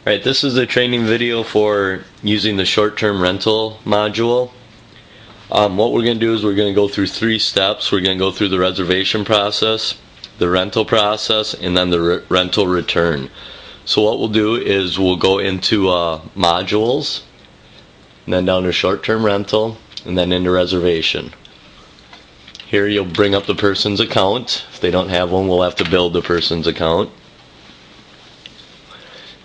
Alright, this is a training video for using the short-term rental module. What we're going to do is we're going to go through 3 steps. We're going to go through the reservation process, the rental process, and then the rental return. So what we'll do is we'll go into modules, and then down to short-term rental, and then into reservation. Here you'll bring up the person's account. If they don't have one, we'll have to build the person's account.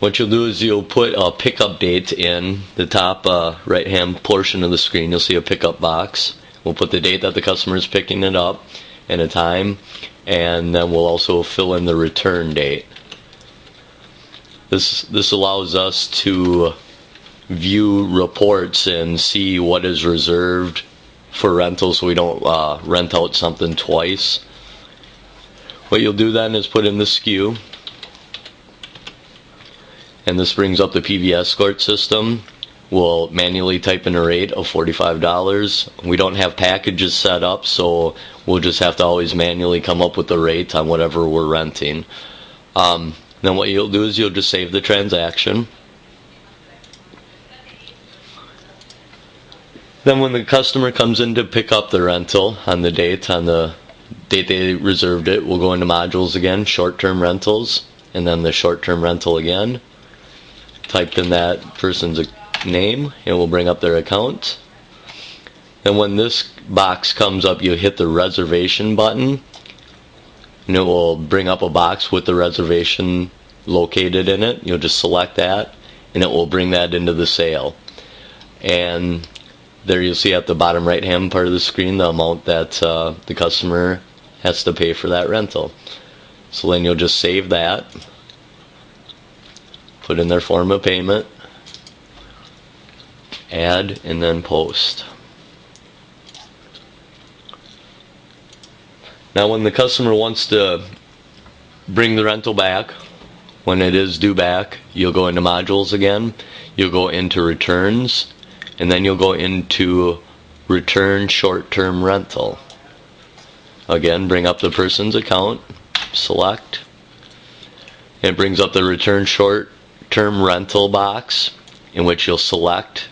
What you'll do is you'll put a pickup date in the top right hand portion of the screen. You'll see a pickup box. We'll put the date that the customer is picking it up and a time, and then we'll also fill in the return date. This allows us to view reports and see what is reserved for rental, so we don't rent out something twice. What you'll do then is put in the SKU. And this brings up the PV Escort system. We'll manually type in a rate of $45. We don't have packages set up, so we'll just have to always manually come up with the rate on whatever we're renting. Then what you'll do is you'll just save the transaction. Then when the customer comes in to pick up the rental on the date they reserved it, we'll go into modules again, short-term rentals, and then the short-term rental again. Type in that person's name, and it will bring up their account. And when this box comes up, you hit the reservation button, and it will bring up a box with the reservation located in it. You'll just select that, and it will bring that into the sale. And there you'll see at the bottom right hand part of the screen the amount that the customer has to pay for that rental. So then you'll just save that, put in their form of payment, add, and then post. Now when the customer wants to bring the rental back, when it is due back, you'll go into modules again, you'll go into returns, and then you'll go into return short-term rental. Again, bring up the person's account, select. It brings up the return short-term rental box, in which you'll select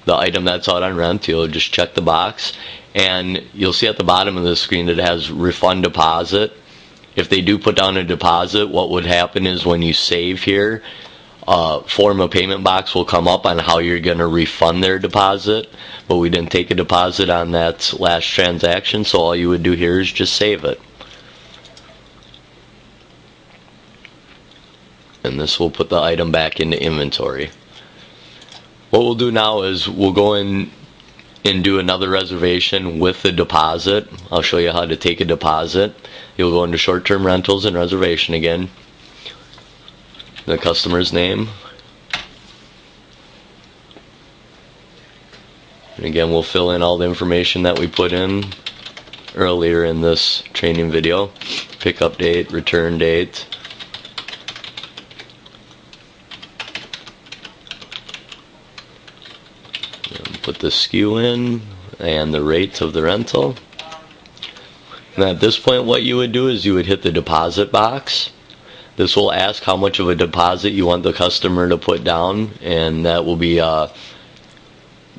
the item that's out on rent. You'll just check the box, and you'll see at the bottom of the screen that it has refund deposit. If they do put down a deposit, what would happen is when you save here, form of payment box will come up on how you're going to refund their deposit, but we didn't take a deposit on that last transaction, so all you would do here is just save it. And this will put the item back into inventory. What we'll do now is we'll go in and do another reservation with the deposit. I'll show you how to take a deposit. You'll go into short-term rentals and reservation again. The customer's name. And again, we'll fill in all the information that we put in earlier in this training video. Pickup date, return date. Put the SKU in and the rate of the rental. And at this point what you would do is you would hit the deposit box. This will ask how much of a deposit you want the customer to put down, and that will be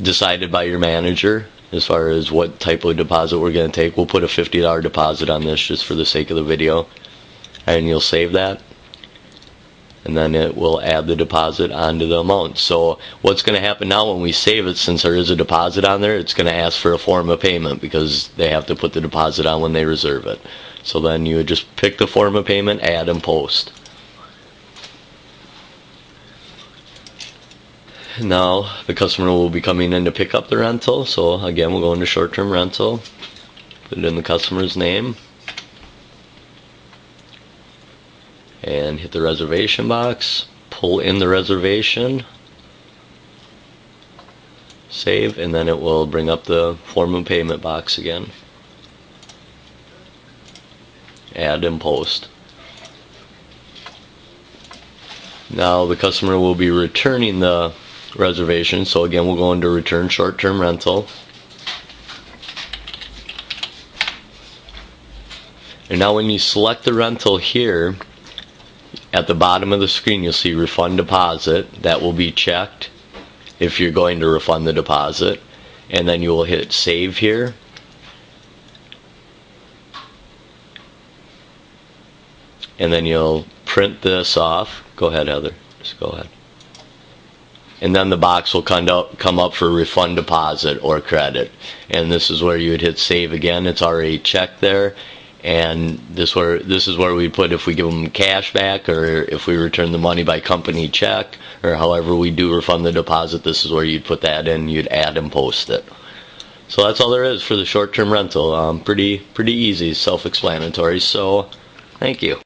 decided by your manager as far as what type of deposit we're going to take. We'll put a $50 deposit on this just for the sake of the video, and you'll save that, and then it will add the deposit onto the amount. So what's going to happen now when we save it, since there is a deposit on there, it's going to ask for a form of payment because they have to put the deposit on when they reserve it. So then you would just pick the form of payment, add, and post. Now the customer will be coming in to pick up the rental. So again, we'll go into short-term rental, put it in the customer's name, and hit the reservation box, pull in the reservation, save, and then it will bring up the form of payment box again. Add and post. Now the customer will be returning the reservation, so again we'll go into return short-term rental. And now when you select the rental here, At the bottom of the screen you'll see refund deposit. That will be checked if you're going to refund the deposit, and then you will hit save here. And then you'll print this off. Go ahead, Heather. Just go ahead. And then the box will come up for refund deposit or credit. And this is where you would hit save again. It's already checked there. And this is where we put if we give them cash back or if we return the money by company check or however we do refund the deposit. This is where you'd put that in. You'd add and post it. So that's all there is for the short-term rental. Pretty easy, self-explanatory. So thank you.